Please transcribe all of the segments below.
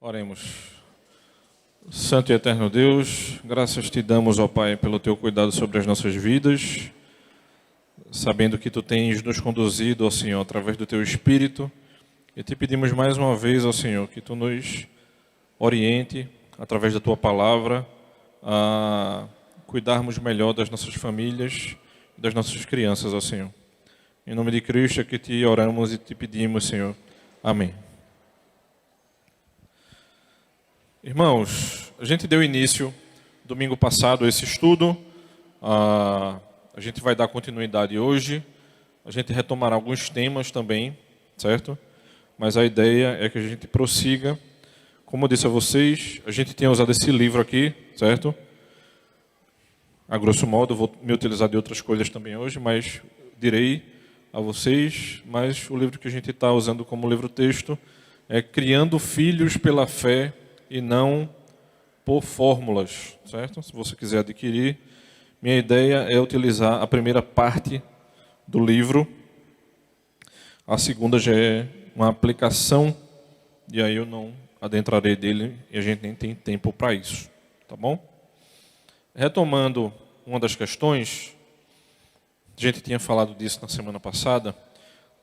Oremos. Santo e eterno Deus, graças te damos, ó Pai, pelo teu cuidado sobre as nossas vidas, sabendo que tu tens nos conduzido, ó Senhor, através do teu Espírito, e te pedimos mais uma vez, ó Senhor, que tu nos oriente, através da tua palavra, a cuidarmos melhor das nossas famílias e das nossas crianças, ó Senhor. Em nome de Cristo é que te oramos e te pedimos, Senhor. Amém. Irmãos, a gente deu início domingo passado a esse estudo, a gente vai dar continuidade hoje, a gente retomará alguns temas também, certo? Mas a ideia é que a gente prossiga. Como eu disse a vocês, a gente tinha usado esse livro aqui, certo? A grosso modo, vou me utilizar de outras coisas também hoje, mas direi a vocês, mas o livro que a gente está usando como livro-texto é Criando Filhos pela Fé e não por fórmulas, certo? Se você quiser adquirir, minha ideia é utilizar a primeira parte do livro, a segunda já é uma aplicação, e aí eu não adentrarei dele, e a gente nem tem tempo para isso, tá bom? Retomando uma das questões, a gente tinha falado disso na semana passada,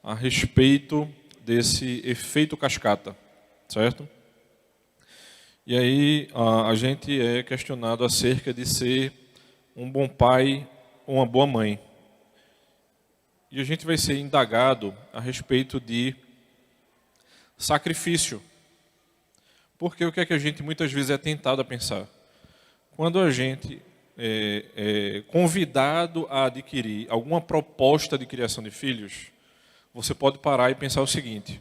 a respeito desse efeito cascata, certo? E aí a gente é questionado acerca de ser um bom pai ou uma boa mãe. E a gente vai ser indagado a respeito de sacrifício. Porque o que é que a gente muitas vezes é tentado a pensar? Quando a gente é convidado a adquirir alguma proposta de criação de filhos, você pode parar e pensar o seguinte: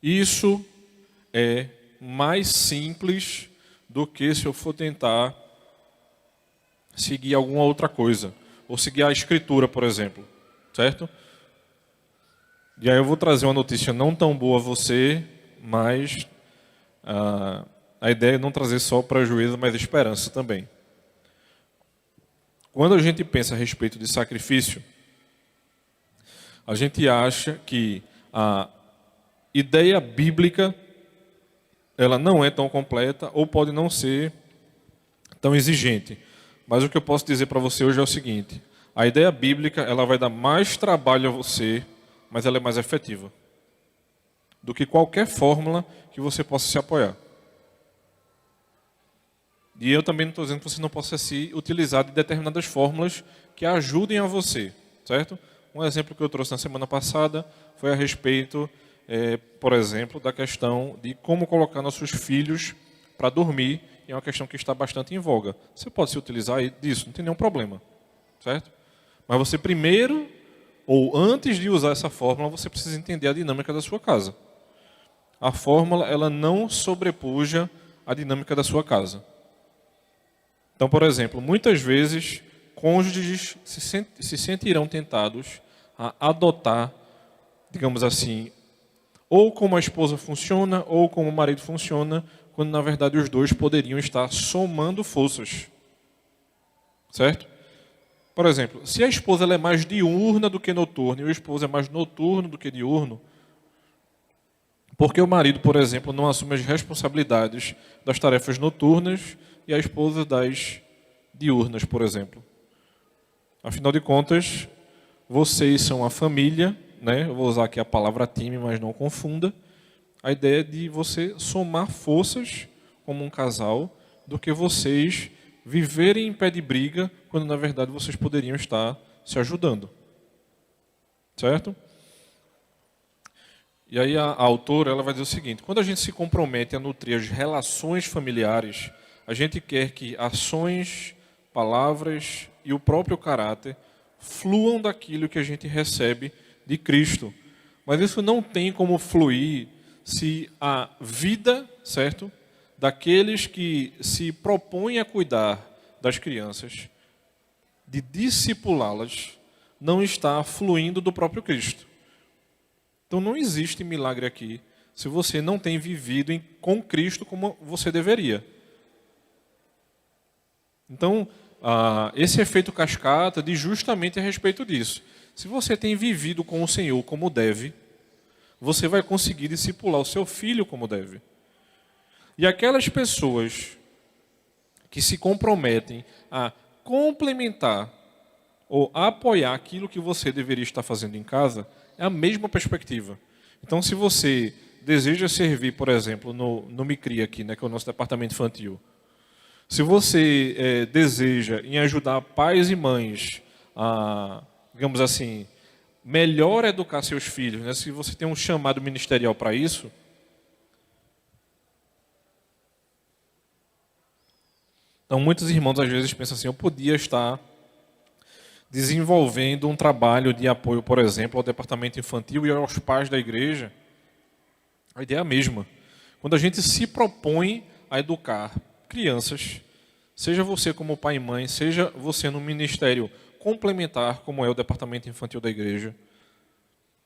isso é mais simples do que se eu for tentar seguir alguma outra coisa, ou seguir a escritura, por exemplo, certo? E aí eu vou trazer uma notícia não tão boa a você, mas a ideia é não trazer só prejuízo, mas esperança também. Quando a gente pensa a respeito de sacrifício, a gente acha que a ideia bíblica ela não é tão completa ou pode não ser tão exigente. Mas o que eu posso dizer para você hoje é o seguinte: a ideia bíblica ela vai dar mais trabalho a você, mas ela é mais efetiva do que qualquer fórmula que você possa se apoiar. E eu também não estou dizendo que você não possa se utilizar de determinadas fórmulas que ajudem a você, certo? Um exemplo que eu trouxe na semana passada foi a respeito, por exemplo, da questão de como colocar nossos filhos para dormir, e é uma questão que está bastante em voga. Você pode se utilizar disso, não tem nenhum problema, certo? Mas você primeiro, ou antes de usar essa fórmula, você precisa entender a dinâmica da sua casa. A fórmula, ela não sobrepuja a dinâmica da sua casa. Então, por exemplo, muitas vezes, cônjuges se sentirão tentados a adotar, digamos assim, ou como a esposa funciona, ou como o marido funciona, quando na verdade os dois poderiam estar somando forças. Certo? Por exemplo, se a esposa ela é mais diurna do que noturna, e o esposo é mais noturno do que diurno, porque o marido, por exemplo, não assume as responsabilidades das tarefas noturnas e a esposa das diurnas, por exemplo. Afinal de contas, vocês são a família, né? Eu vou usar aqui a palavra time, mas não confunda. A ideia é de você somar forças como um casal do que vocês viverem em pé de briga, quando na verdade vocês poderiam estar se ajudando. Certo? E aí a autora ela vai dizer o seguinte: quando a gente se compromete a nutrir as relações familiares, a gente quer que ações, palavras e o próprio caráter fluam daquilo que a gente recebe de Cristo. Mas isso não tem como fluir se a vida, certo, daqueles que se propõem a cuidar das crianças, de discipulá-las, não está fluindo do próprio Cristo. Então não existe milagre aqui se você não tem vivido com Cristo como você deveria. Então, esse efeito cascata diz justamente a respeito disso. Se você tem vivido com o Senhor como deve, você vai conseguir discipular o seu filho como deve. E aquelas pessoas que se comprometem a complementar ou apoiar aquilo que você deveria estar fazendo em casa, é a mesma perspectiva. Então, se você deseja servir, por exemplo, no Micria aqui, né, que é o nosso departamento infantil, se você deseja em ajudar pais e mães a, digamos assim, melhor educar seus filhos, né, se você tem um chamado ministerial para isso, então muitos irmãos às vezes pensam assim, eu podia estar desenvolvendo um trabalho de apoio, por exemplo, ao departamento infantil e aos pais da igreja. A ideia é a mesma. Quando a gente se propõe a educar crianças, seja você como pai e mãe, seja você no ministério complementar, como é o departamento infantil da igreja.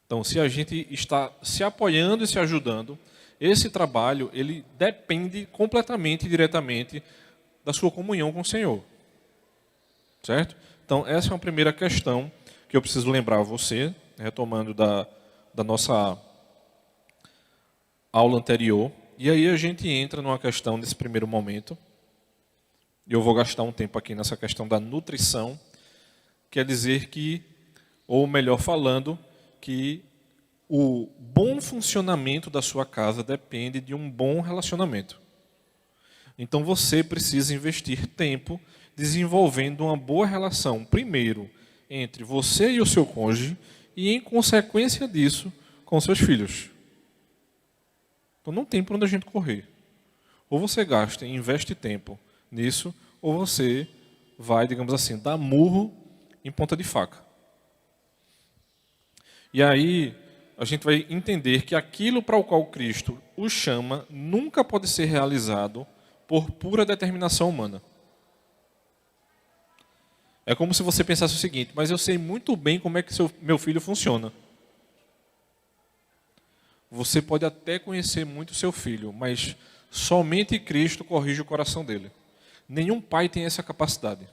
Então, se a gente está se apoiando e se ajudando, esse trabalho, ele depende completamente e diretamente da sua comunhão com o Senhor. Certo? Então, essa é uma primeira questão que eu preciso lembrar a você, retomando da nossa aula anterior. E aí a gente entra numa questão nesse primeiro momento. E eu vou gastar um tempo aqui nessa questão da nutrição. Quer dizer que, ou melhor falando, que o bom funcionamento da sua casa depende de um bom relacionamento. Então você precisa investir tempo desenvolvendo uma boa relação, primeiro, entre você e o seu cônjuge, e em consequência disso, com seus filhos. Então não tem para onde a gente correr. Ou você gasta e investe tempo nisso, ou você vai, digamos assim, dar murro em ponta de faca. E aí a gente vai entender que aquilo para o qual Cristo o chama nunca pode ser realizado por pura determinação humana. É como se você pensasse o seguinte, mas eu sei muito bem como é que meu filho funciona. Você pode até conhecer muito seu filho, mas somente Cristo corrige o coração dele. Nenhum pai tem essa capacidade.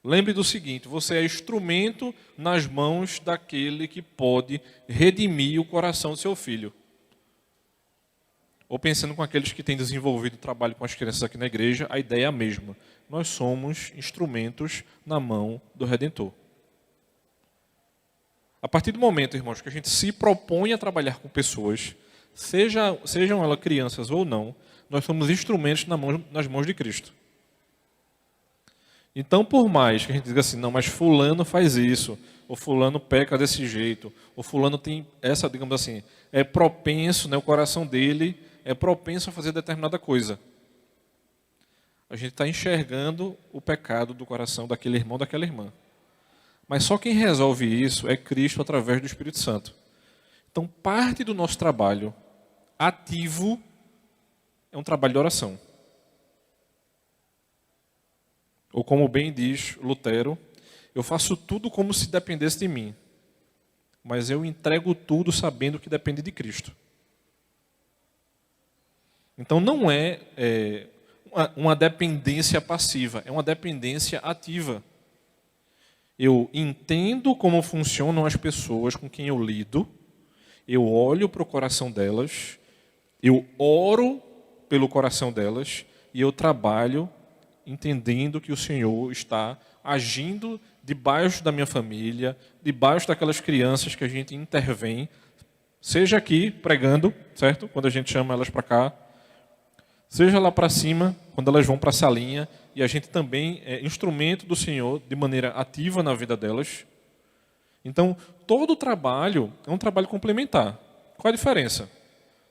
Lembre do seguinte, você é instrumento nas mãos daquele que pode redimir o coração do seu filho. Ou pensando com aqueles que têm desenvolvido trabalho com as crianças aqui na igreja, a ideia é a mesma. Nós somos instrumentos na mão do Redentor. A partir do momento, irmãos, que a gente se propõe a trabalhar com pessoas, sejam elas crianças ou não, nós somos instrumentos nas mãos de Cristo. Então, por mais que a gente diga assim, não, mas fulano faz isso, ou fulano peca desse jeito, ou fulano tem essa, digamos assim, é propenso, né, o coração dele é propenso a fazer determinada coisa. A gente está enxergando o pecado do coração daquele irmão, daquela irmã. Mas só quem resolve isso é Cristo através do Espírito Santo. Então, parte do nosso trabalho ativo é um trabalho de oração. Ou como bem diz Lutero, eu faço tudo como se dependesse de mim, mas eu entrego tudo sabendo que depende de Cristo. Então não é uma dependência passiva, é uma dependência ativa. Eu entendo como funcionam as pessoas com quem eu lido, eu olho para o coração delas, eu oro pelo coração delas e eu trabalho entendendo que o Senhor está agindo debaixo da minha família, debaixo daquelas crianças que a gente intervém, seja aqui pregando, certo? Quando a gente chama elas para cá, seja lá para cima, quando elas vão para a salinha, e a gente também é instrumento do Senhor de maneira ativa na vida delas. Então, todo o trabalho é um trabalho complementar. Qual a diferença?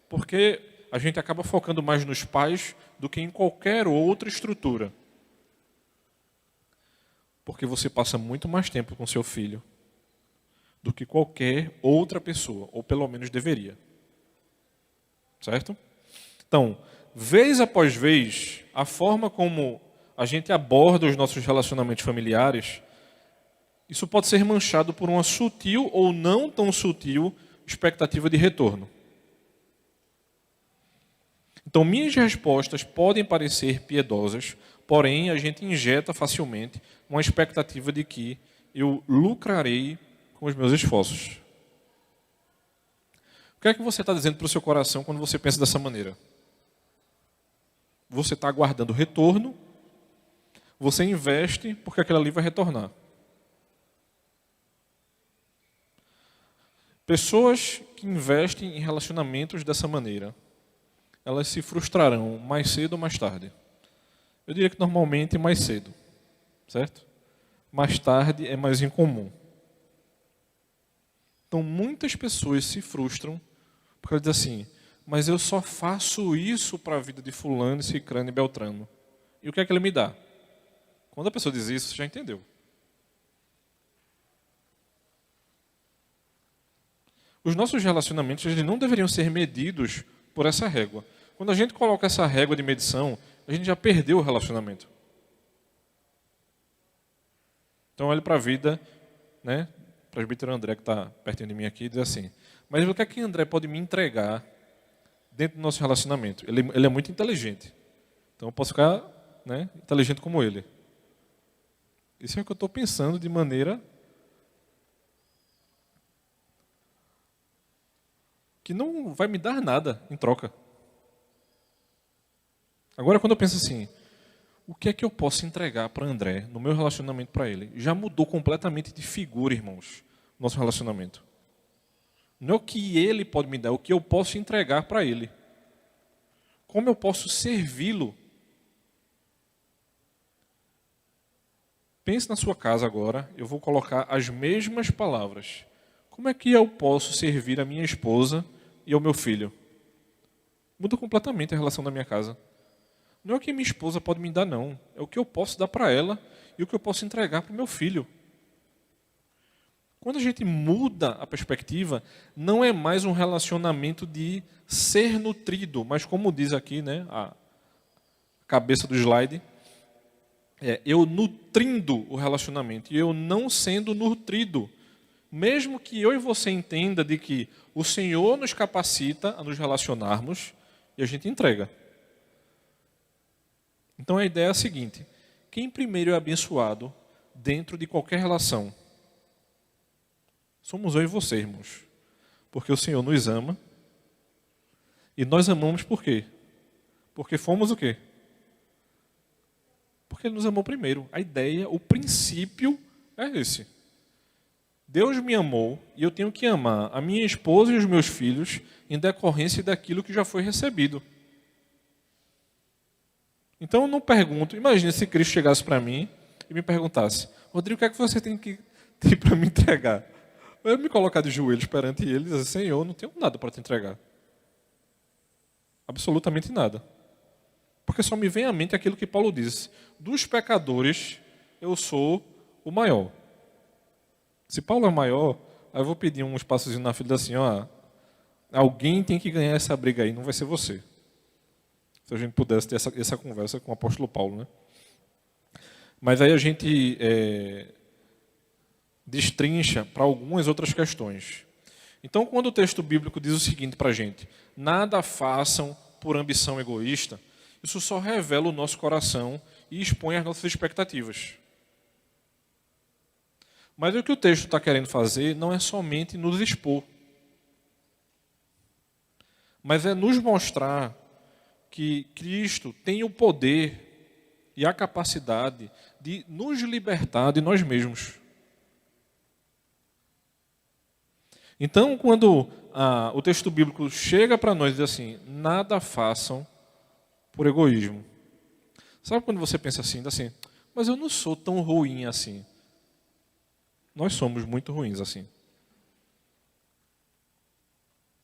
Porque a gente acaba focando mais nos pais do que em qualquer outra estrutura. Porque você passa muito mais tempo com seu filho do que qualquer outra pessoa, ou pelo menos deveria. Certo? Então, vez após vez, a forma como a gente aborda os nossos relacionamentos familiares, isso pode ser manchado por uma sutil ou não tão sutil expectativa de retorno. Então, minhas respostas podem parecer piedosas, porém a gente injeta facilmente uma expectativa de que eu lucrarei com os meus esforços. O que é que você está dizendo para o seu coração quando você pensa dessa maneira? Você está aguardando retorno, você investe porque aquilo ali vai retornar. Pessoas que investem em relacionamentos dessa maneira, elas se frustrarão mais cedo ou mais tarde. Eu diria que normalmente mais cedo, certo? Mais tarde é mais incomum. Então muitas pessoas se frustram porque elas dizem assim, mas eu só faço isso para a vida de fulano, cicrano e beltrano. E o que é que ele me dá? Quando a pessoa diz isso, você já entendeu. Os nossos relacionamentos eles não deveriam ser medidos por essa régua. Quando a gente coloca essa régua de medição, a gente já perdeu o relacionamento. Então olhe para a vida, né? O presbítero André, que está pertinho de mim aqui, diz assim, mas o que é que André pode me entregar dentro do nosso relacionamento? Ele é muito inteligente. Então eu posso ficar, né, inteligente como ele. Isso é o que eu estou pensando de maneira que não vai me dar nada em troca. Agora, quando eu penso assim, o que é que eu posso entregar para André no meu relacionamento para ele? Já mudou completamente de figura, irmãos, nosso relacionamento. Não é o que ele pode me dar, é o que eu posso entregar para ele. Como eu posso servi-lo? Pense na sua casa agora, eu vou colocar as mesmas palavras. Como é que eu posso servir a minha esposa e ao meu filho? Muda completamente a relação da minha casa. Não é o que minha esposa pode me dar, não. É o que eu posso dar para ela e o que eu posso entregar para o meu filho. Quando a gente muda a perspectiva, não é mais um relacionamento de ser nutrido, mas como diz aqui, né, a cabeça do slide, eu nutrindo o relacionamento e eu não sendo nutrido. Mesmo que eu e você entenda de que o Senhor nos capacita a nos relacionarmos e a gente entrega. Então a ideia é a seguinte, quem primeiro é abençoado dentro de qualquer relação? Somos eu e você, irmãos. Porque o Senhor nos ama. E nós amamos por quê? Porque fomos o quê? Porque Ele nos amou primeiro. A ideia, o princípio é esse. Deus me amou e eu tenho que amar a minha esposa e os meus filhos em decorrência daquilo que já foi recebido. Então eu não pergunto, imagine se Cristo chegasse para mim e me perguntasse, Rodrigo, o que é que você tem para me entregar? Eu me colocar de joelhos perante ele e dizer, Senhor, eu não tenho nada para te entregar. Absolutamente nada. Porque só me vem à mente aquilo que Paulo diz, dos pecadores eu sou o maior. Se Paulo é o maior, aí eu vou pedir um espaçozinho na fila assim, ó, alguém tem que ganhar essa briga aí, não vai ser você. Se a gente pudesse ter essa conversa com o apóstolo Paulo, né? Mas aí a gente destrincha para algumas outras questões. Então, quando o texto bíblico diz o seguinte para a gente, nada façam por ambição egoísta, isso só revela o nosso coração e expõe as nossas expectativas. Mas o que o texto está querendo fazer não é somente nos expor, mas é nos mostrar que Cristo tem o poder e a capacidade de nos libertar de nós mesmos. Então, quando o texto bíblico chega para nós e diz assim, nada façam por egoísmo. Sabe quando você pensa assim, mas eu não sou tão ruim assim. Nós somos muito ruins assim.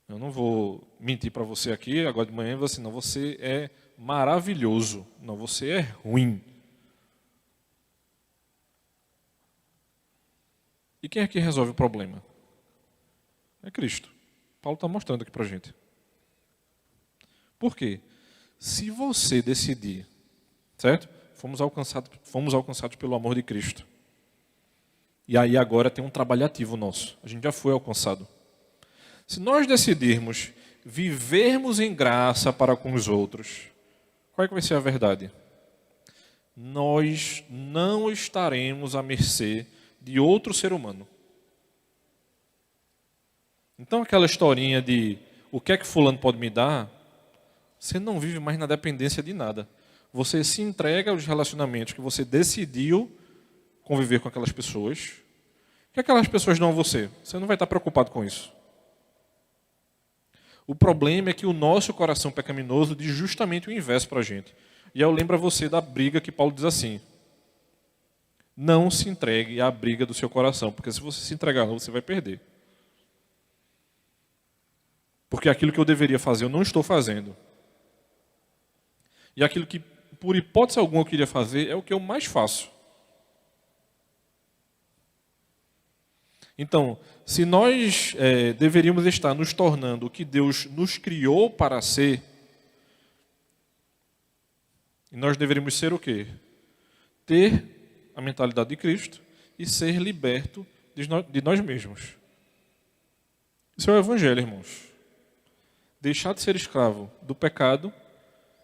Eu não vou mentir para você aqui, agora de manhã, não, você é maravilhoso. Não, você é ruim. E quem é que resolve o problema? É Cristo. Paulo está mostrando aqui para a gente. Por quê? Se você decidir, certo? Fomos alcançados pelo amor de Cristo. E aí agora tem um trabalho ativo nosso. A gente já foi alcançado. Se nós decidirmos vivermos em graça para com os outros, qual é que vai ser a verdade? Nós não estaremos à mercê de outro ser humano. Então aquela historinha de o que é que fulano pode me dar, Você não vive mais na dependência de nada. Você se entrega aos relacionamentos que você decidiu conviver com aquelas pessoas. O que aquelas pessoas dão a você? Você não vai estar preocupado com isso. O problema é que o nosso coração pecaminoso diz justamente o inverso para a gente. E eu lembro a você da briga que Paulo diz assim: não se entregue à briga do seu coração, porque se você se entregar, você vai perder. Porque aquilo que eu deveria fazer, eu não estou fazendo. E aquilo que, por hipótese alguma, eu queria fazer, é o que eu mais faço. Então, se nós deveríamos estar nos tornando o que Deus nos criou para ser, nós deveríamos ser o quê? Ter a mentalidade de Cristo e ser liberto de nós mesmos. Isso é o Evangelho, irmãos. Deixar de ser escravo do pecado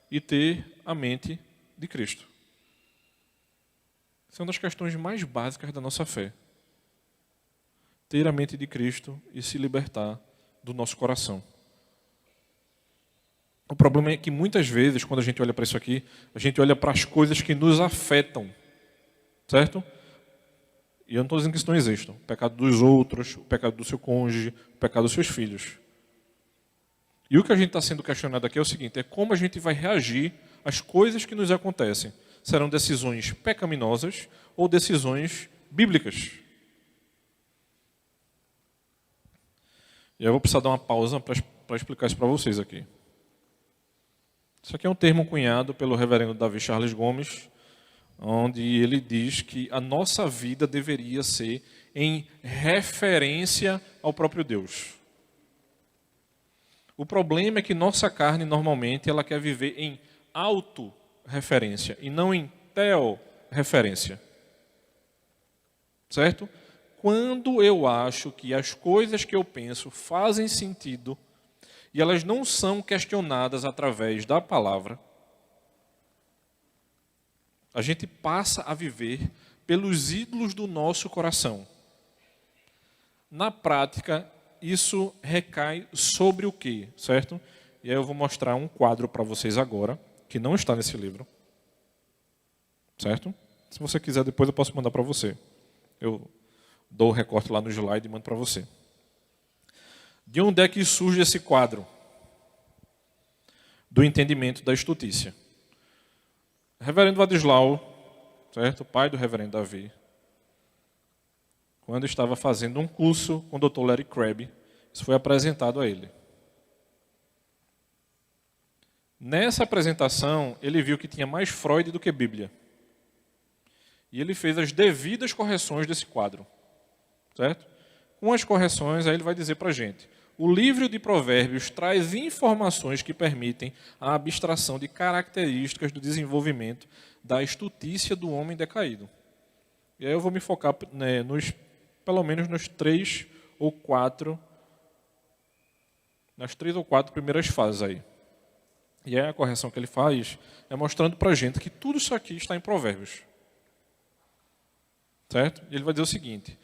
e ter a mente de Cristo. Essa é uma das questões mais básicas da nossa fé. Ter a mente de Cristo e se libertar do nosso coração. O problema é que muitas vezes, quando a gente olha para isso aqui, a gente olha para as coisas que nos afetam. Certo? E eu não estou dizendo que isso não exista. O pecado dos outros, o pecado do seu cônjuge, o pecado dos seus filhos. E o que a gente está sendo questionado aqui é o seguinte: é como a gente vai reagir às coisas que nos acontecem. Serão decisões pecaminosas ou decisões bíblicas? E eu vou precisar dar uma pausa para explicar isso para vocês aqui. Isso aqui é um termo cunhado pelo reverendo Davi Charles Gomes, onde ele diz que a nossa vida deveria ser em referência ao próprio Deus. O problema é que nossa carne, normalmente, ela quer viver em autorreferência e não em teorreferência. Certo? Quando eu acho que as coisas que eu penso fazem sentido e elas não são questionadas através da palavra, a gente passa a viver pelos ídolos do nosso coração. Na prática, isso recai sobre o quê, certo? E aí eu vou mostrar um quadro para vocês agora, que não está nesse livro. Certo? Se você quiser, depois eu posso mandar para você. Eu dou o recorte lá no slide e mando para você. De onde é que surge esse quadro? Do entendimento da estutícia. Reverendo Vadislau, certo? Pai do reverendo Davi, quando estava fazendo um curso com o Dr. Larry Crabb, isso foi apresentado a ele. Nessa apresentação, ele viu que tinha mais Freud do que Bíblia. E ele fez as devidas correções desse quadro. Certo? Com as correções, aí ele vai dizer para a gente: o livro de Provérbios traz informações que permitem a abstração de características do desenvolvimento da estutícia do homem decaído. E aí eu vou me focar, né, pelo menos nas três ou quatro primeiras fases aí. E aí a correção que ele faz é mostrando para a gente que tudo isso aqui está em Provérbios. Certo? E ele vai dizer o seguinte: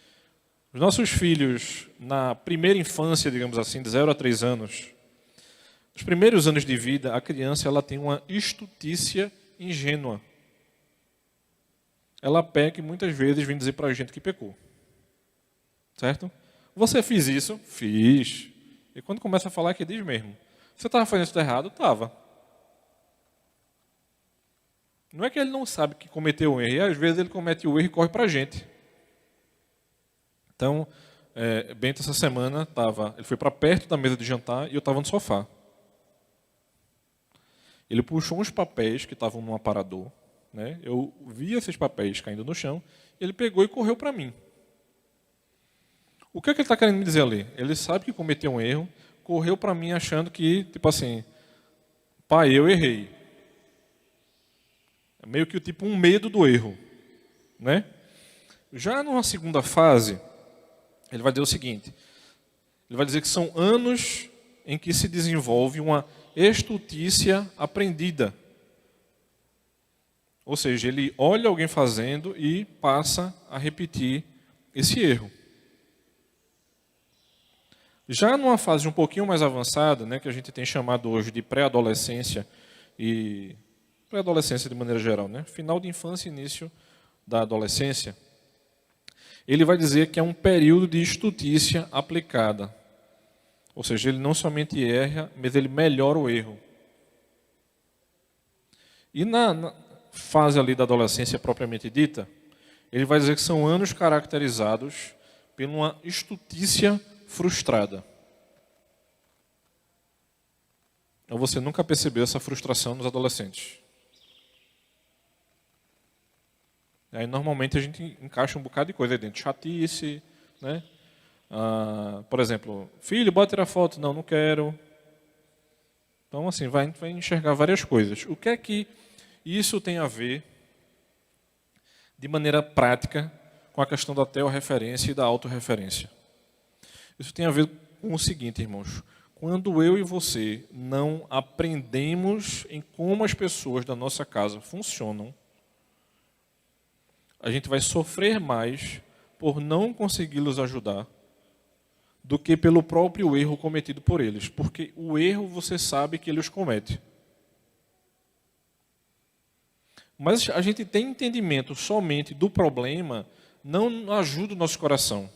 os nossos filhos, na primeira infância, digamos assim, de 0 a 3 anos, nos primeiros anos de vida, a criança ela tem uma estutícia ingênua. Ela peca e muitas vezes vem dizer para a gente que pecou. Certo? Você fez isso? Fiz. E quando começa a falar, que diz mesmo. Você estava fazendo isso errado? Estava. Não é que ele não sabe que cometeu um erro, e às vezes ele comete o erro e corre para a gente. Então, Bento essa semana ele foi para perto da mesa de jantar e eu estava no sofá. Ele puxou uns papéis que estavam num aparador, né? Eu vi esses papéis caindo no chão, e ele pegou e correu para mim. O que é que ele está querendo me dizer ali? Ele sabe que cometeu um erro, correu para mim achando que, tipo assim, pai, eu errei. É meio que tipo um medo do erro, né? Já numa segunda fase, ele vai dizer o seguinte: ele vai dizer que são anos em que se desenvolve uma estutícia aprendida. Ou seja, ele olha alguém fazendo e passa a repetir esse erro. Já numa fase um pouquinho mais avançada, né, que a gente tem chamado hoje de pré-adolescência e pré-adolescência de maneira geral, né, final de infância e início da adolescência, ele vai dizer que é um período de estutícia aplicada. Ou seja, ele não somente erra, mas ele melhora o erro. E na fase ali da adolescência propriamente dita, ele vai dizer que são anos caracterizados por uma estutícia frustrada. Ou você nunca percebeu essa frustração nos adolescentes? Aí normalmente a gente encaixa um bocado de coisa aí dentro. Chatice, né? Por exemplo, filho, bota tirar foto. Não, não quero. Então assim, vai enxergar várias coisas. O que é que isso tem a ver, de maneira prática, com a questão da teorreferência e da autorreferência? Isso tem a ver com o seguinte, irmãos. Quando eu e você não aprendemos em como as pessoas da nossa casa funcionam, a gente vai sofrer mais por não consegui-los ajudar do que pelo próprio erro cometido por eles. Porque o erro você sabe que ele os comete. Mas a gente tem entendimento somente do problema, não ajuda o nosso coração.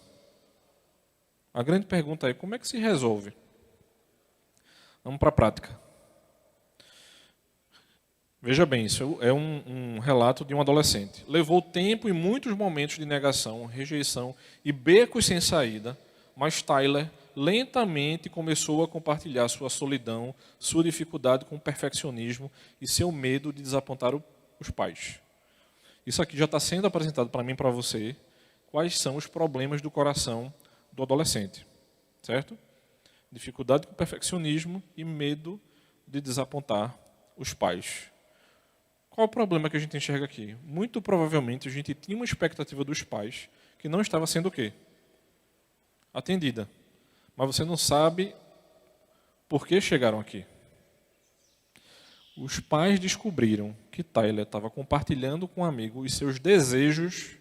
A grande pergunta é, como é que se resolve? Vamos para a prática. Veja bem, isso é um relato de um adolescente. Levou tempo e muitos momentos de negação, rejeição e becos sem saída, mas Tyler lentamente começou a compartilhar sua solidão, sua dificuldade com o perfeccionismo e seu medo de desapontar os pais. Isso aqui já está sendo apresentado para mim e para você, quais são os problemas do coração do adolescente, certo? Dificuldade com o perfeccionismo e medo de desapontar os pais. Qual o problema que a gente enxerga aqui? Muito provavelmente a gente tinha uma expectativa dos pais que não estava sendo o quê? Atendida. Mas você não sabe por que chegaram aqui. Os pais descobriram que Tyler estava compartilhando com um amigo os seus desejos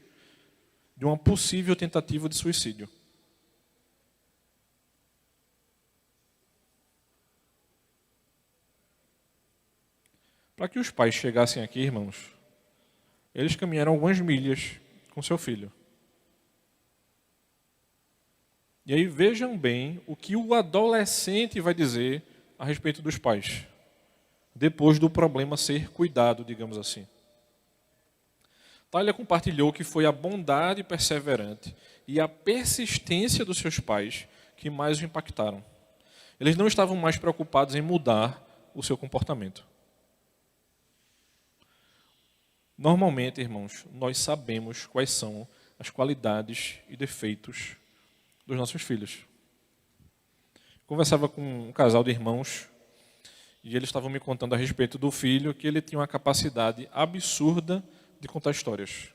de uma possível tentativa de suicídio. Para que os pais chegassem aqui, irmãos, eles caminharam algumas milhas com seu filho. E aí vejam bem o que o adolescente vai dizer a respeito dos pais, depois do problema ser cuidado, digamos assim. Tyler compartilhou que foi a bondade perseverante e a persistência dos seus pais que mais o impactaram. Eles não estavam mais preocupados em mudar o seu comportamento. Normalmente, irmãos, nós sabemos quais são as qualidades e defeitos dos nossos filhos. Conversava com um casal de irmãos e eles estavam me contando a respeito do filho que ele tinha uma capacidade absurda de contar histórias.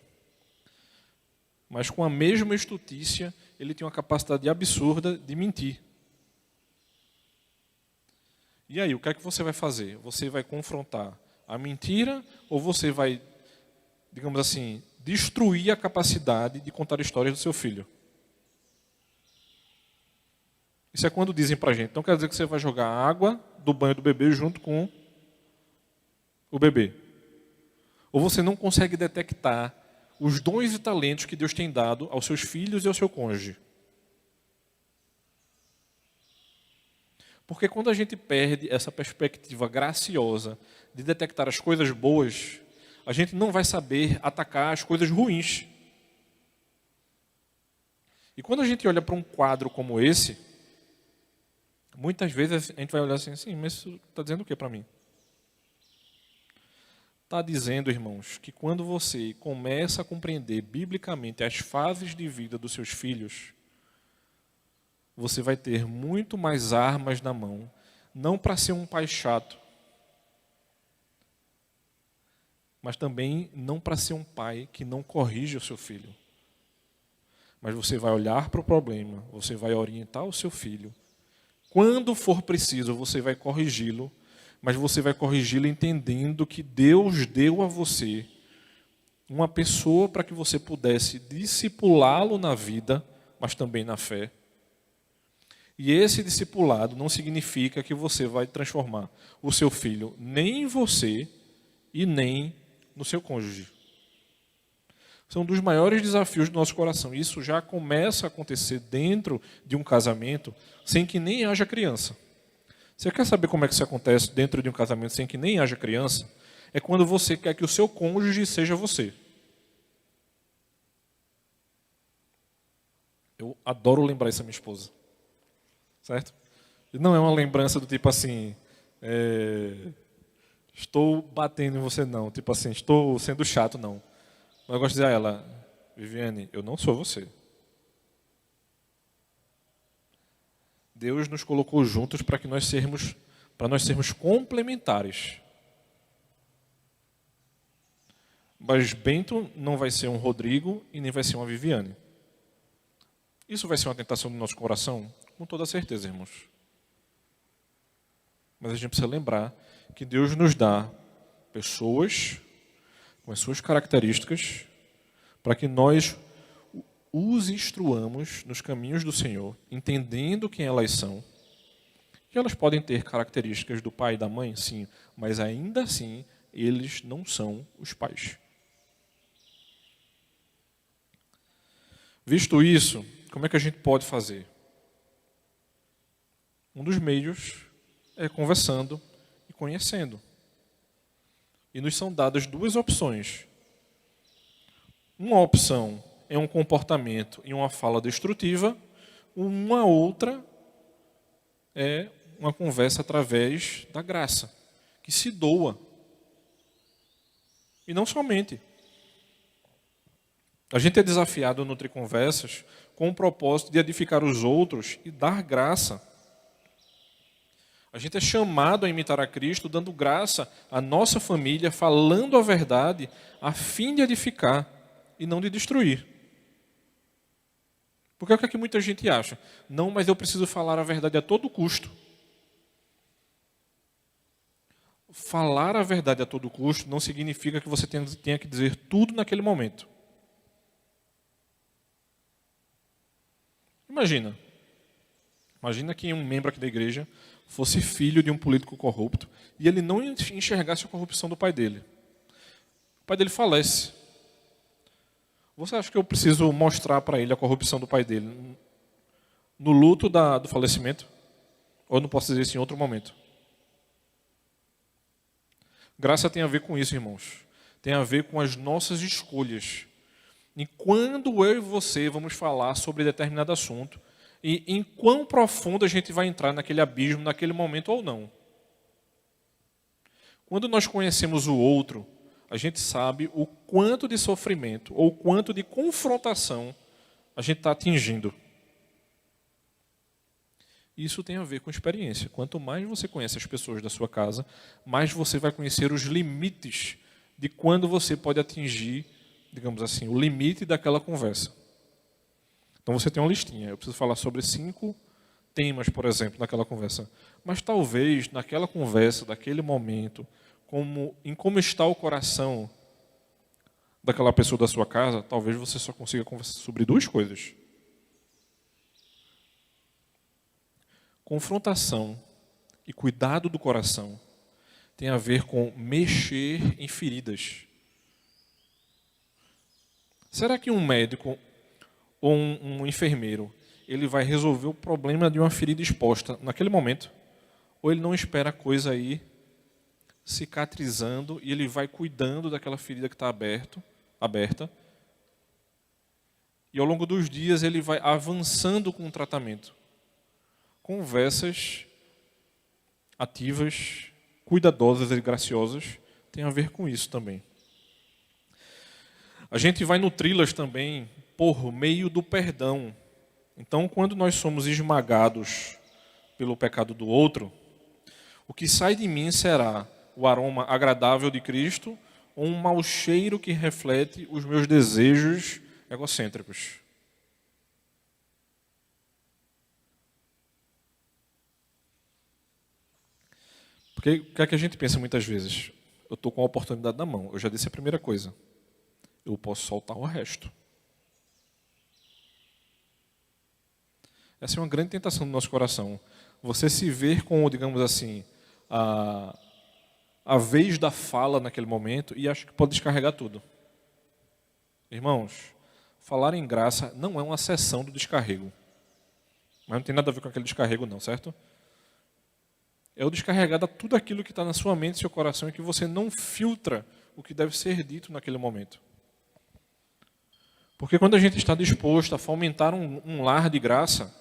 Mas com a mesma estutícia, ele tinha uma capacidade absurda de mentir. E aí, o que é que você vai fazer? Você vai confrontar a mentira ou você vai, digamos assim, destruir a capacidade de contar histórias do seu filho? Isso é quando dizem pra gente. Então quer dizer que você vai jogar a água do banho do bebê junto com o bebê. Ou você não consegue detectar os dons e talentos que Deus tem dado aos seus filhos e ao seu cônjuge. Porque quando a gente perde essa perspectiva graciosa de detectar as coisas boas, a gente não vai saber atacar as coisas ruins. E quando a gente olha para um quadro como esse, muitas vezes a gente vai olhar assim, sim, mas isso está dizendo o que para mim? Está dizendo, irmãos, que quando você começa a compreender biblicamente as fases de vida dos seus filhos, você vai ter muito mais armas na mão, não para ser um pai chato, mas também não para ser um pai que não corrige o seu filho. Mas você vai olhar para o problema, você vai orientar o seu filho. Quando for preciso, você vai corrigi-lo, mas você vai corrigi-lo entendendo que Deus deu a você uma pessoa para que você pudesse discipulá-lo na vida, mas também na fé. E esse discipulado não significa que você vai transformar o seu filho nem em você e nem no seu cônjuge. São um dos maiores desafios do nosso coração. Isso já começa a acontecer dentro de um casamento sem que nem haja criança. Você quer saber como é que isso acontece dentro de um casamento sem que nem haja criança? É quando você quer que o seu cônjuge seja você. Eu adoro lembrar isso à minha esposa. Certo? E não é uma lembrança do tipo assim, estou batendo em você, não. Tipo assim, estou sendo chato, não. Mas eu gosto de dizer a ela, Viviane, eu não sou você. Deus nos colocou juntos para nós sermos complementares. Mas Bento não vai ser um Rodrigo e nem vai ser uma Viviane. Isso vai ser uma tentação do nosso coração? Com toda certeza, irmãos. Mas a gente precisa lembrar que Deus nos dá pessoas com as suas características para que nós os instruamos nos caminhos do Senhor, entendendo quem elas são. Que elas podem ter características do pai e da mãe, sim, mas ainda assim eles não são os pais. Visto isso, como é que a gente pode fazer? Um dos meios é conversando e conhecendo. E nos são dadas duas opções. Uma opção é um comportamento e uma fala destrutiva, uma outra é uma conversa através da graça, que se doa. E não somente. A gente é desafiado a nutrir conversas com o propósito de edificar os outros e dar graça. A gente é chamado a imitar a Cristo, dando graça à nossa família, falando a verdade, a fim de edificar e não de destruir. Porque é o que muita gente acha. Não, mas eu preciso falar a verdade a todo custo. Falar a verdade a todo custo não significa que você tenha que dizer tudo naquele momento. Imagina que um membro aqui da igreja fosse filho de um político corrupto e ele não enxergasse a corrupção do pai dele. O pai dele falece. Você acha que eu preciso mostrar para ele a corrupção do pai dele no luto do falecimento? Ou eu não posso dizer isso em outro momento? Graça tem a ver com isso, irmãos. Tem a ver com as nossas escolhas. E quando eu e você vamos falar sobre determinado assunto, e em quão profundo a gente vai entrar naquele abismo, naquele momento ou não. Quando nós conhecemos o outro, a gente sabe o quanto de sofrimento ou quanto de confrontação a gente está atingindo. Isso tem a ver com experiência. Quanto mais você conhece as pessoas da sua casa, mais você vai conhecer os limites de quando você pode atingir, digamos assim, o limite daquela conversa. Então você tem uma listinha. Eu preciso falar sobre 5 temas, por exemplo, naquela conversa. Mas talvez naquela conversa, daquele momento, em como está o coração daquela pessoa da sua casa, talvez você só consiga conversar sobre 2 coisas. Confrontação e cuidado do coração tem a ver com mexer em feridas. Será que um médico ou um enfermeiro ele vai resolver o problema de uma ferida exposta naquele momento? Ou ele não espera a coisa aí cicatrizando e ele vai cuidando daquela ferida que está aberta e ao longo dos dias ele vai avançando com o tratamento? Conversas ativas, cuidadosas e graciosas tem a ver com isso também. A gente vai nutri-las também por meio do perdão. Então, quando nós somos esmagados pelo pecado do outro, o que sai de mim será o aroma agradável de Cristo ou um mau cheiro que reflete os meus desejos egocêntricos? Porque o que é que a gente pensa muitas vezes? Eu estou com a oportunidade na mão, eu já disse a primeira coisa. Eu posso soltar o resto. Essa é uma grande tentação do nosso coração. Você se ver com, digamos assim, a vez da fala naquele momento e acha que pode descarregar tudo. Irmãos, falar em graça não é uma sessão do descarrego. Mas não tem nada a ver com aquele descarrego não, certo? É o descarregar de tudo aquilo que está na sua mente e seu coração e que você não filtra o que deve ser dito naquele momento. Porque quando a gente está disposto a fomentar um lar de graça,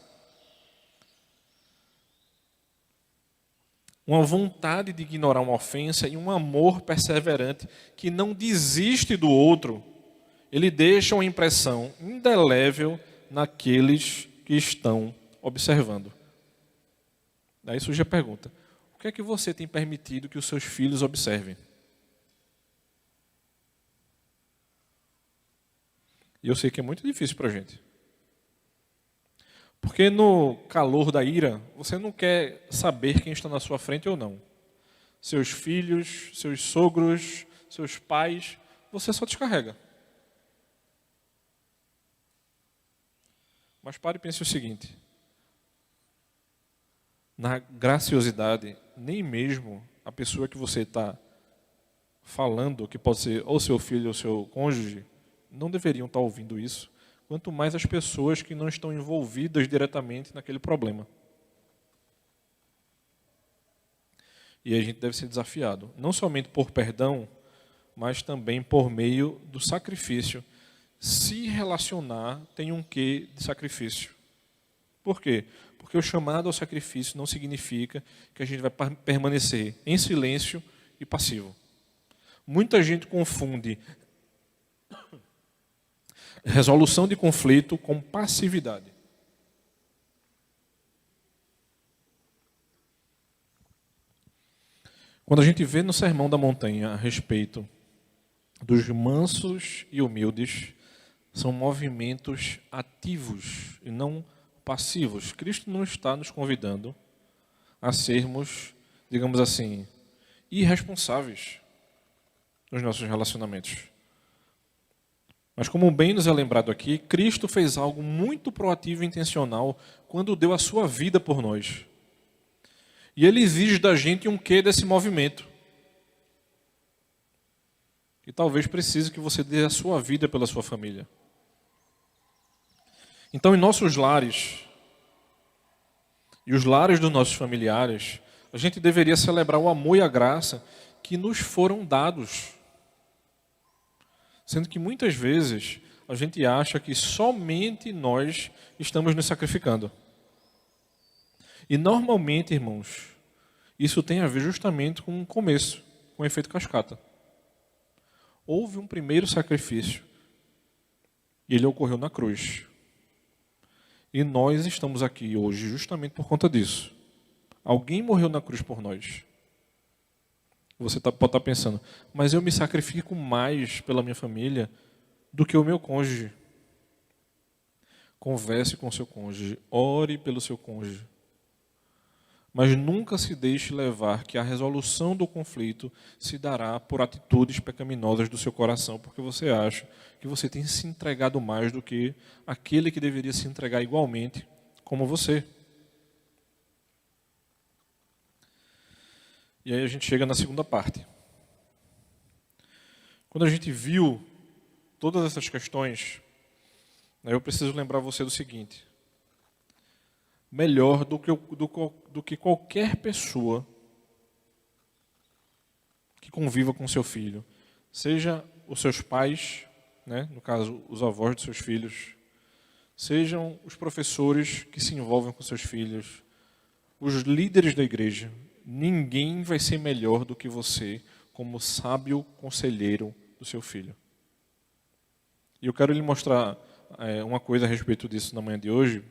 uma vontade de ignorar uma ofensa e um amor perseverante que não desiste do outro, ele deixa uma impressão indelével naqueles que estão observando. Daí surge a pergunta: o que é que você tem permitido que os seus filhos observem? E eu sei que é muito difícil para a gente. Porque no calor da ira, você não quer saber quem está na sua frente ou não. Seus filhos, seus sogros, seus pais, você só descarrega. Mas pare e pense o seguinte: na graciosidade, nem mesmo a pessoa que você está falando, que pode ser ou seu filho ou seu cônjuge, não deveriam estar ouvindo isso, quanto mais as pessoas que não estão envolvidas diretamente naquele problema. E a gente deve ser desafiado, não somente por perdão, mas também por meio do sacrifício. Se relacionar tem um quê de sacrifício. Por quê? Porque o chamado ao sacrifício não significa que a gente vai permanecer em silêncio e passivo. Muita gente confunde resolução de conflito com passividade. Quando a gente vê no Sermão da Montanha a respeito dos mansos e humildes, são movimentos ativos e não passivos. Cristo não está nos convidando a sermos, digamos assim, irresponsáveis nos nossos relacionamentos. Mas como bem nos é lembrado aqui, Cristo fez algo muito proativo e intencional quando deu a sua vida por nós. E Ele exige da gente um quê desse movimento. E talvez precise que você dê a sua vida pela sua família. Então, em nossos lares, e os lares dos nossos familiares, a gente deveria celebrar o amor e a graça que nos foram dados. Sendo que muitas vezes a gente acha que somente nós estamos nos sacrificando. E normalmente, irmãos, isso tem a ver justamente com o começo, com o efeito cascata. Houve um primeiro sacrifício e ele ocorreu na cruz. E nós estamos aqui hoje justamente por conta disso. Alguém morreu na cruz por nós. Você pode estar pensando, mas eu me sacrifico mais pela minha família do que o meu cônjuge. Converse com o seu cônjuge, ore pelo seu cônjuge. Mas nunca se deixe levar que a resolução do conflito se dará por atitudes pecaminosas do seu coração, porque você acha que você tem se entregado mais do que aquele que deveria se entregar igualmente como você. E aí a gente chega na segunda parte. Quando a gente viu todas essas questões, eu preciso lembrar você do seguinte: melhor do que qualquer pessoa que conviva com seu filho, seja os seus pais, né, no caso os avós dos seus filhos, sejam os professores que se envolvem com seus filhos, os líderes da igreja, ninguém vai ser melhor do que você como sábio conselheiro do seu filho. E eu quero lhe mostrar uma coisa a respeito disso na manhã de hoje.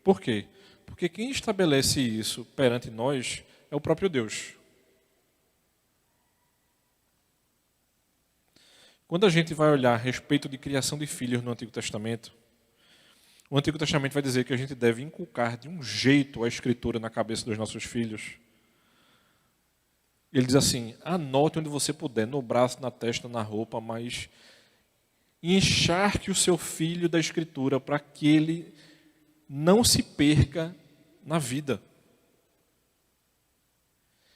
Por quê? Porque quem estabelece isso perante nós é o próprio Deus. Quando a gente vai olhar a respeito de criação de filhos no Antigo Testamento, o Antigo Testamento vai dizer que a gente deve inculcar de um jeito a Escritura na cabeça dos nossos filhos. Ele diz assim: anote onde você puder, no braço, na testa, na roupa, mas encharque o seu filho da Escritura para que ele não se perca na vida.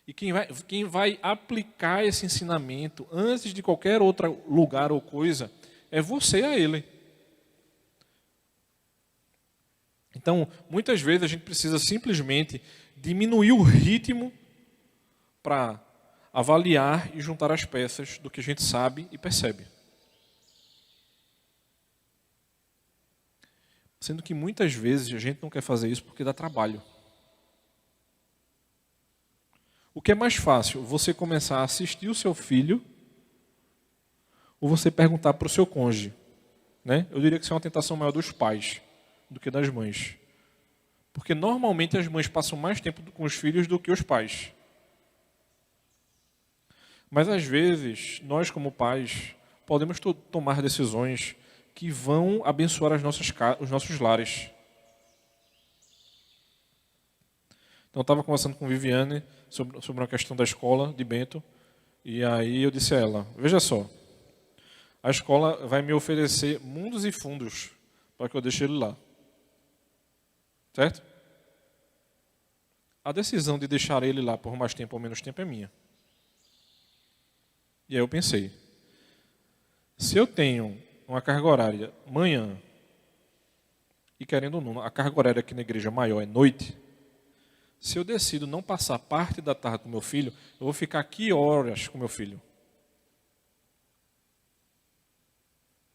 E quem vai aplicar esse ensinamento antes de qualquer outro lugar ou coisa é você a ele. Então, muitas vezes a gente precisa simplesmente diminuir o ritmo para avaliar e juntar as peças do que a gente sabe e percebe. Sendo que muitas vezes a gente não quer fazer isso porque dá trabalho. O que é mais fácil, você começar a assistir o seu filho ou você perguntar para o seu cônjuge? Né? Eu diria que isso é uma tentação maior dos pais do que das mães. Porque normalmente as mães passam mais tempo com os filhos do que os pais. Mas às vezes, nós como pais, podemos tomar decisões que vão abençoar os nossos lares. Então eu estava conversando com Viviane sobre uma questão da escola de Bento, e aí eu disse a ela, veja só, a escola vai me oferecer mundos e fundos para que eu deixe ele lá. Certo? A decisão de deixar ele lá por mais tempo ou menos tempo é minha. E aí eu pensei, se eu tenho uma carga horária manhã, e querendo ou não, a carga horária aqui na igreja maior é noite, se eu decido não passar parte da tarde com meu filho, eu vou ficar aqui horas com meu filho.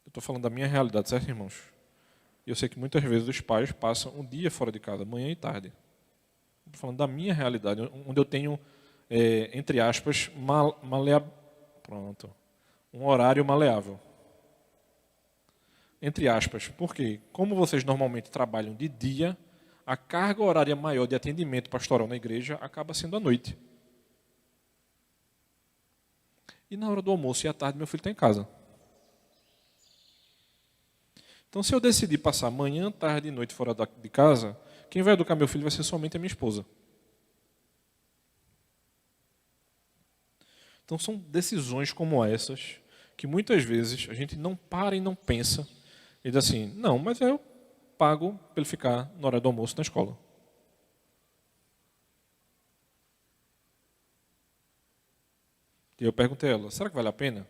Eu estou falando da minha realidade, certo, irmãos? E eu sei que muitas vezes os pais passam um dia fora de casa, manhã e tarde. Estou falando da minha realidade, onde eu tenho, entre aspas, um horário maleável. Entre aspas, porque como vocês normalmente trabalham de dia, a carga horária maior de atendimento pastoral na igreja acaba sendo à noite. E na hora do almoço e à tarde meu filho está em casa. Então se eu decidir passar manhã, tarde e noite fora de casa, quem vai educar meu filho vai ser somente a minha esposa. Então são decisões como essas que muitas vezes a gente não para e não pensa e diz assim, não, mas eu pago para ele ficar na hora do almoço na escola. E eu perguntei a ela, será que vale a pena?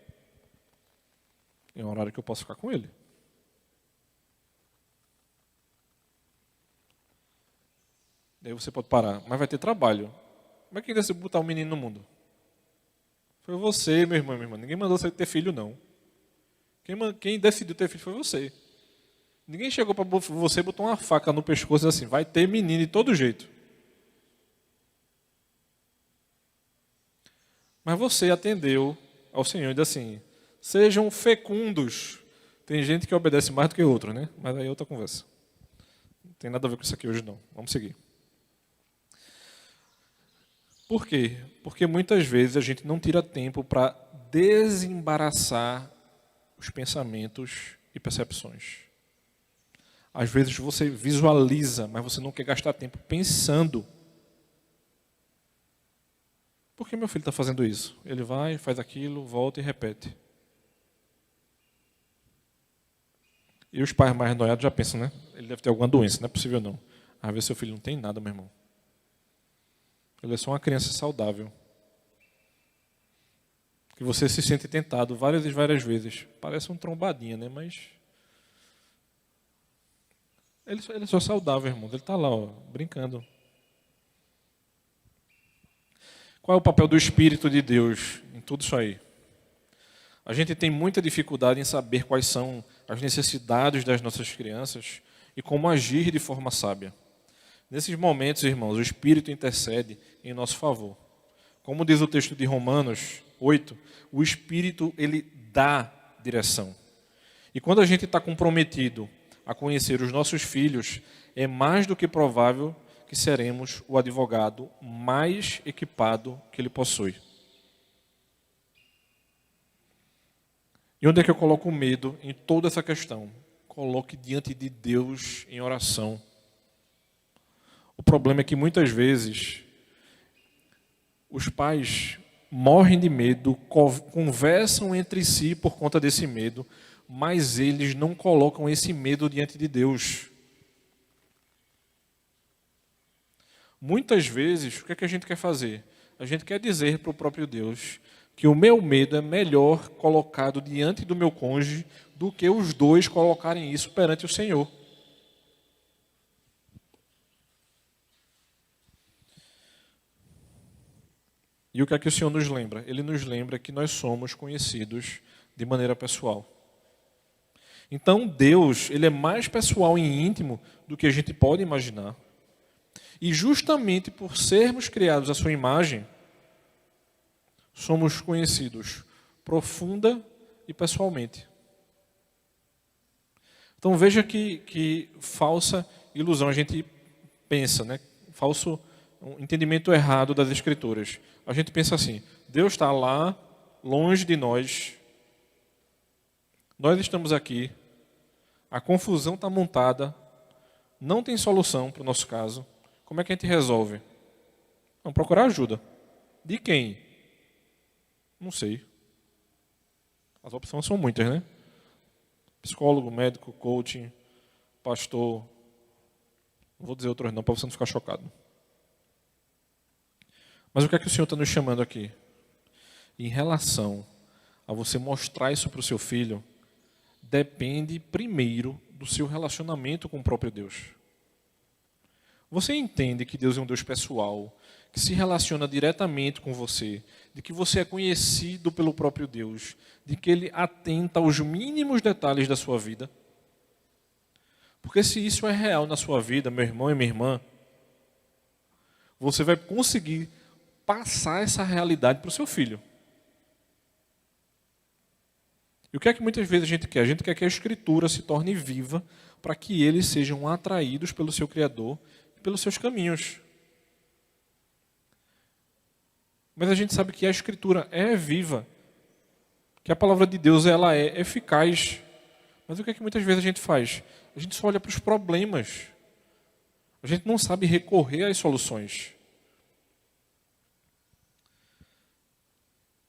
É um horário que eu posso ficar com ele. Daí você pode parar, mas vai ter trabalho. Como é que decidiu botar um menino no mundo? Foi você, meu irmão, minha irmã. Ninguém mandou você ter filho, não. Quem decidiu ter filho foi você. Ninguém chegou para você e botou uma faca no pescoço e disse assim, vai ter menino de todo jeito. Mas você atendeu ao Senhor e disse assim, sejam fecundos. Tem gente que obedece mais do que outro, né? Mas aí é outra conversa. Não tem nada a ver com isso aqui hoje, não. Vamos seguir. Por quê? Porque muitas vezes a gente não tira tempo para desembaraçar os pensamentos e percepções. Às vezes você visualiza, mas você não quer gastar tempo pensando. Por que meu filho está fazendo isso? Ele vai, faz aquilo, volta e repete. E os pais mais noiados já pensam, né? Ele deve ter alguma doença, não é possível não. Às vezes seu filho não tem nada, meu irmão. Ele é só uma criança saudável. Que você se sente tentado várias e várias vezes. Parece um trombadinha, né? Mas ele é só saudável, irmão. Ele está lá, ó, brincando. Qual é o papel do Espírito de Deus em tudo isso aí? A gente tem muita dificuldade em saber quais são as necessidades das nossas crianças e como agir de forma sábia. Nesses momentos, irmãos, o Espírito intercede em nosso favor. Como diz o texto de Romanos 8, o Espírito, ele dá direção. E quando a gente está comprometido a conhecer os nossos filhos, é mais do que provável que seremos o advogado mais equipado que ele possui. E onde é que eu coloco o medo em toda essa questão? Coloque diante de Deus em oração. O problema é que muitas vezes os pais morrem de medo, conversam entre si por conta desse medo, mas eles não colocam esse medo diante de Deus. Muitas vezes, o que é que a gente quer fazer? A gente quer dizer para o próprio Deus que o meu medo é melhor colocado diante do meu cônjuge do que os dois colocarem isso perante o Senhor. E o que é que o Senhor nos lembra? Ele nos lembra que nós somos conhecidos de maneira pessoal. Então Deus, ele é mais pessoal e íntimo do que a gente pode imaginar. E justamente por sermos criados à sua imagem, somos conhecidos profunda e pessoalmente. Então veja que falsa ilusão a gente pensa, né? Falso entendimento errado das Escrituras. A gente pensa assim, Deus está lá, longe de nós, nós estamos aqui, a confusão está montada, não tem solução para o nosso caso. Como é que a gente resolve? Vamos procurar ajuda. De quem? Não sei. As opções são muitas, né? Psicólogo, médico, coaching, pastor. Não vou dizer outros não, para você não ficar chocado. Mas o que é que o Senhor está nos chamando aqui? Em relação a você mostrar isso para o seu filho, depende primeiro do seu relacionamento com o próprio Deus. Você entende que Deus é um Deus pessoal, que se relaciona diretamente com você, de que você é conhecido pelo próprio Deus, de que Ele atenta aos mínimos detalhes da sua vida? Porque se isso é real na sua vida, meu irmão e minha irmã, você vai conseguir passar essa realidade para o seu filho. E o que é que muitas vezes a gente quer? A gente quer que a Escritura se torne viva para que eles sejam atraídos pelo seu Criador e pelos seus caminhos. Mas a gente sabe que a Escritura é viva, que a palavra de Deus ela é eficaz. Mas o que é que muitas vezes a gente faz? A gente só olha para os problemas. A gente não sabe recorrer às soluções.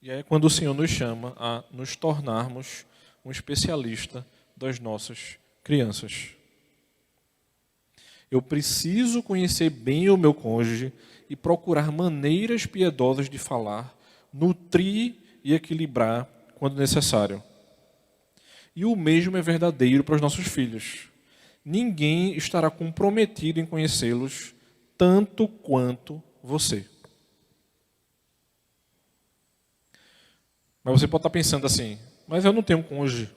E aí é quando o Senhor nos chama a nos tornarmos um especialista das nossas crianças. Eu preciso conhecer bem o meu cônjuge e procurar maneiras piedosas de falar, nutrir e equilibrar quando necessário. E o mesmo é verdadeiro para os nossos filhos. Ninguém estará comprometido em conhecê-los tanto quanto você. Mas você pode estar pensando assim, mas eu não tenho um cônjuge.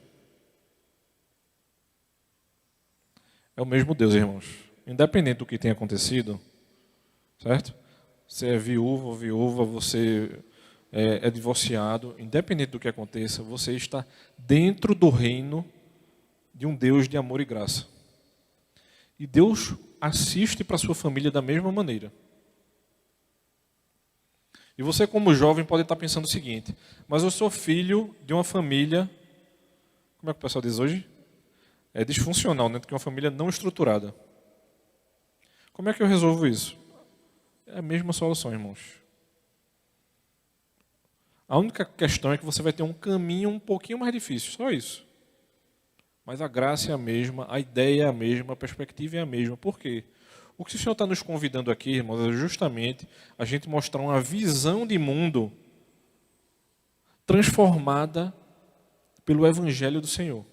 É o mesmo Deus, irmãos. Independente do que tenha acontecido, certo? Você é viúvo ou viúva, você é divorciado, independente do que aconteça, você está dentro do reino de um Deus de amor e graça. E Deus assiste para a sua família da mesma maneira. E você, como jovem, pode estar pensando o seguinte, mas eu sou filho de uma família, como é que o pessoal diz hoje? É disfuncional, né? Que é uma família não estruturada. Como é que eu resolvo isso? É a mesma solução, irmãos. A única questão é que você vai ter um caminho um pouquinho mais difícil, só isso. Mas a graça é a mesma, a ideia é a mesma, a perspectiva é a mesma. Por quê? O que o Senhor está nos convidando aqui, irmãos, é justamente a gente mostrar uma visão de mundo transformada pelo Evangelho do Senhor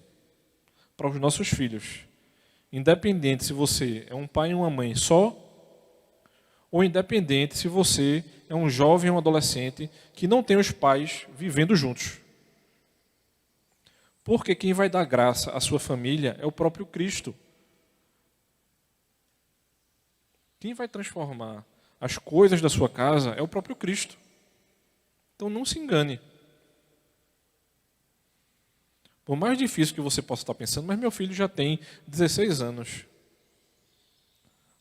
para os nossos filhos. Independente se você é um pai e uma mãe só, ou independente se você é um jovem ou um adolescente que não tem os pais vivendo juntos. Porque quem vai dar graça à sua família é o próprio Cristo. Quem vai transformar as coisas da sua casa é o próprio Cristo. Então não se engane. Por mais difícil que você possa estar pensando, mas meu filho já tem 16 anos.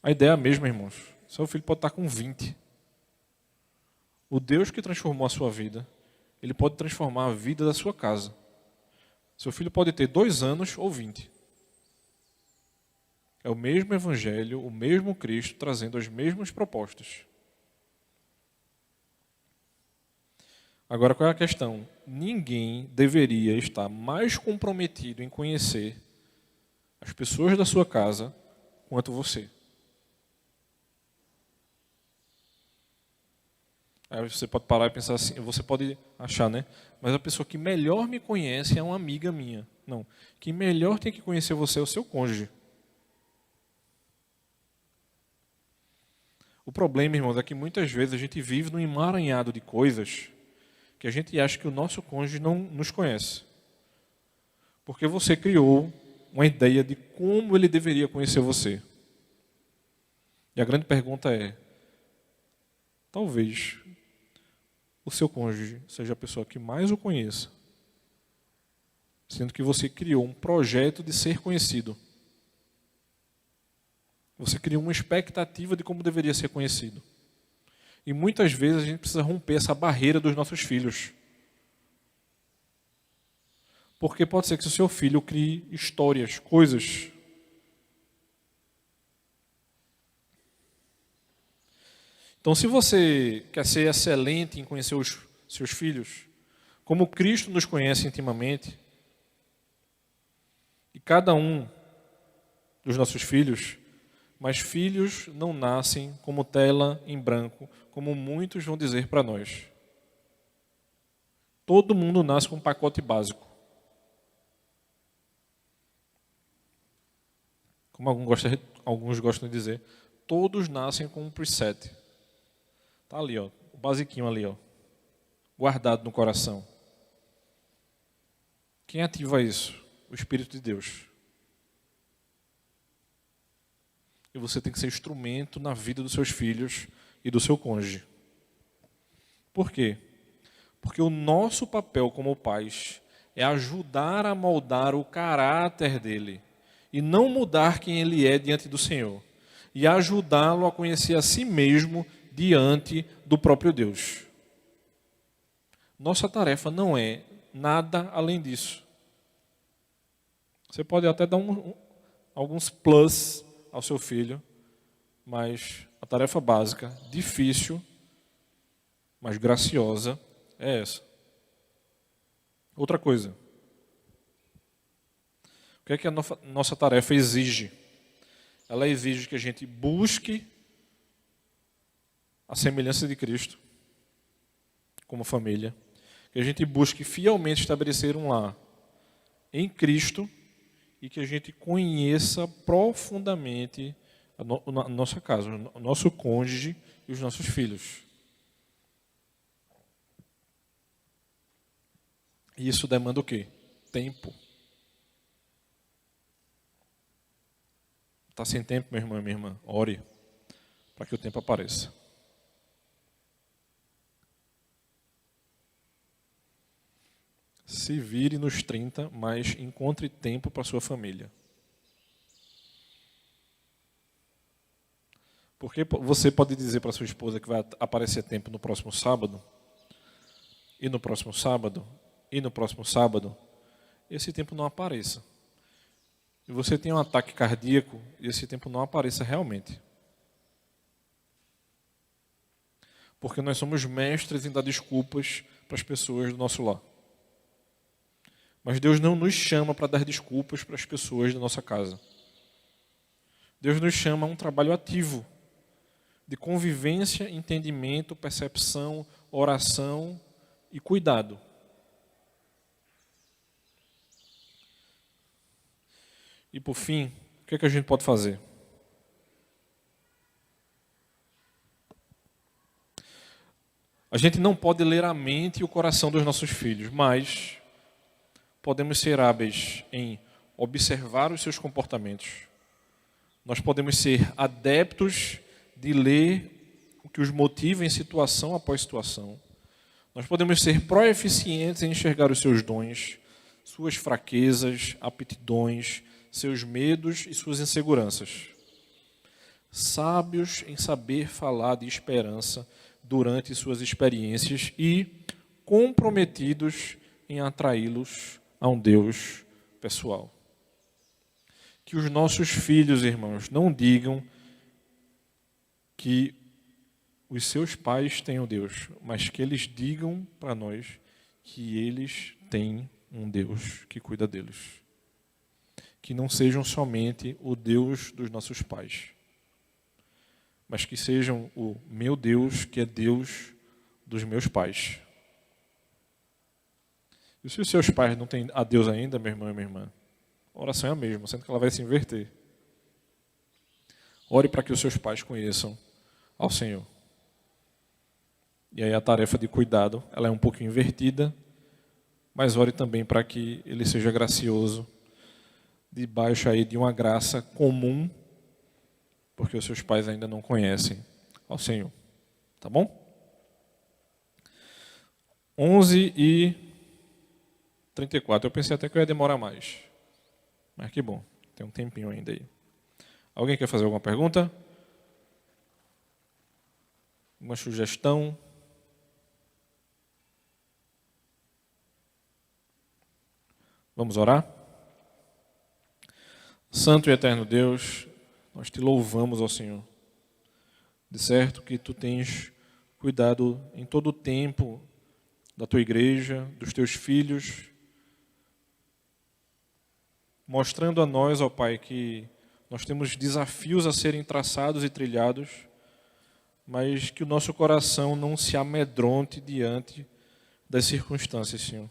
A ideia é a mesma, irmãos. Seu filho pode estar com 20. O Deus que transformou a sua vida, Ele pode transformar a vida da sua casa. Seu filho pode ter 2 anos ou 20. É o mesmo Evangelho, o mesmo Cristo, trazendo as mesmas propostas. Agora, qual é a questão? Ninguém deveria estar mais comprometido em conhecer as pessoas da sua casa quanto você. Aí você pode parar e pensar assim, você pode achar, né? Mas a pessoa que melhor me conhece é uma amiga minha. Não. Quem melhor tem que conhecer você é o seu cônjuge. O problema, irmãos, é que muitas vezes a gente vive num emaranhado de coisas que a gente acha que o nosso cônjuge não nos conhece. Porque você criou uma ideia de como ele deveria conhecer você. E a grande pergunta é, talvez o seu cônjuge seja a pessoa que mais o conheça, sendo que você criou um projeto de ser conhecido. Você criou uma expectativa de como deveria ser conhecido. E muitas vezes a gente precisa romper essa barreira dos nossos filhos. Porque pode ser que o seu filho crie histórias, coisas. Então, se você quer ser excelente em conhecer os seus filhos, como Cristo nos conhece intimamente, e cada um dos nossos filhos, mas filhos não nascem como tela em branco, como muitos vão dizer para nós. Todo mundo nasce com um pacote básico. Como alguns gostam de dizer, todos nascem com um preset. Está ali, ó, o basiquinho ali, ó, guardado no coração. Quem ativa isso? O Espírito de Deus. E você tem que ser instrumento na vida dos seus filhos e do seu cônjuge. Por quê? Porque o nosso papel como pais é ajudar a moldar o caráter dele e não mudar quem ele é diante do Senhor. E ajudá-lo a conhecer a si mesmo diante do próprio Deus. Nossa tarefa não é nada além disso. Você pode até dar alguns plus ao seu filho, mas a tarefa básica, difícil, mas graciosa, é essa. Outra coisa. O que é que a nossa tarefa exige? Ela exige que a gente busque a semelhança de Cristo, como família, que a gente busque fielmente estabelecer um lar em Cristo e que a gente conheça profundamente a nossa casa, o nosso cônjuge e os nossos filhos. E isso demanda o quê? Tempo. Está sem tempo, meu irmão e minha irmã? Ore para que o tempo apareça. Se vire nos 30, mas encontre tempo para sua família. Porque você pode dizer para sua esposa que vai aparecer tempo no próximo sábado, e no próximo sábado, e no próximo sábado, esse tempo não apareça. E você tem um ataque cardíaco, e esse tempo não apareça realmente. Porque nós somos mestres em dar desculpas para as pessoas do nosso lar. Mas Deus não nos chama para dar desculpas para as pessoas da nossa casa. Deus nos chama a um trabalho ativo, de convivência, entendimento, percepção, oração e cuidado. E por fim, o que é que a gente pode fazer? A gente não pode ler a mente e o coração dos nossos filhos, mas podemos ser hábeis em observar os seus comportamentos. Nós podemos ser adeptos de ler o que os motiva em situação após situação. Nós podemos ser proeficientes em enxergar os seus dons, suas fraquezas, aptidões, seus medos e suas inseguranças. Sábios em saber falar de esperança durante suas experiências e comprometidos em atraí-los a um Deus pessoal. Que os nossos filhos, irmãos, não digam que os seus pais têm um Deus, mas que eles digam para nós que eles têm um Deus que cuida deles. Que não sejam somente o Deus dos nossos pais, mas que sejam o meu Deus, que é Deus dos meus pais. E se os seus pais não têm a Deus ainda, meu irmão e minha irmã, a oração é a mesma, sendo que ela vai se inverter. Ore para que os seus pais conheçam ao Senhor. E aí a tarefa de cuidado, ela é um pouco invertida, mas ore também para que ele seja gracioso, debaixo aí de uma graça comum, porque os seus pais ainda não conhecem ao Senhor. Tá bom? 11h34. Eu pensei até que eu ia demorar mais. Mas que bom, tem um tempinho ainda aí. Alguém quer fazer alguma pergunta? Uma sugestão? Vamos orar? Santo e eterno Deus, nós te louvamos, ó Senhor. De certo que tu tens cuidado em todo o tempo da tua igreja, dos teus filhos, mostrando a nós, ó Pai, que nós temos desafios a serem traçados e trilhados, mas que o nosso coração não se amedronte diante das circunstâncias, Senhor.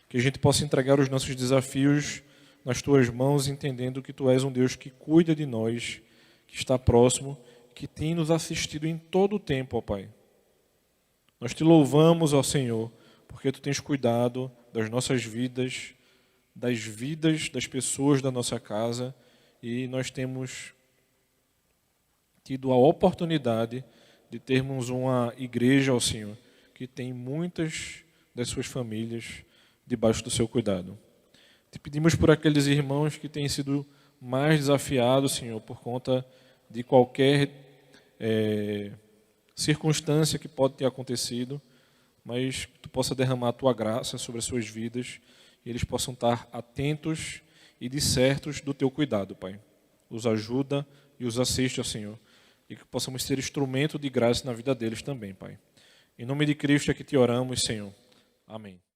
Que a gente possa entregar os nossos desafios nas tuas mãos, entendendo que tu és um Deus que cuida de nós, que está próximo, que tem nos assistido em todo o tempo, ó Pai. Nós te louvamos, ó Senhor, porque tu tens cuidado das nossas vidas, das vidas das pessoas da nossa casa, e nós temos tido a oportunidade de termos uma igreja, ó Senhor, que tem muitas das suas famílias debaixo do seu cuidado. Te pedimos por aqueles irmãos que têm sido mais desafiados, Senhor, por conta de qualquer circunstância que pode ter acontecido, mas que tu possa derramar a tua graça sobre as suas vidas e eles possam estar atentos e discertos do teu cuidado, Pai. Os ajuda e os assiste, ó Senhor, e que possamos ser instrumento de graça na vida deles também, Pai. Em nome de Cristo é que te oramos, Senhor. Amém.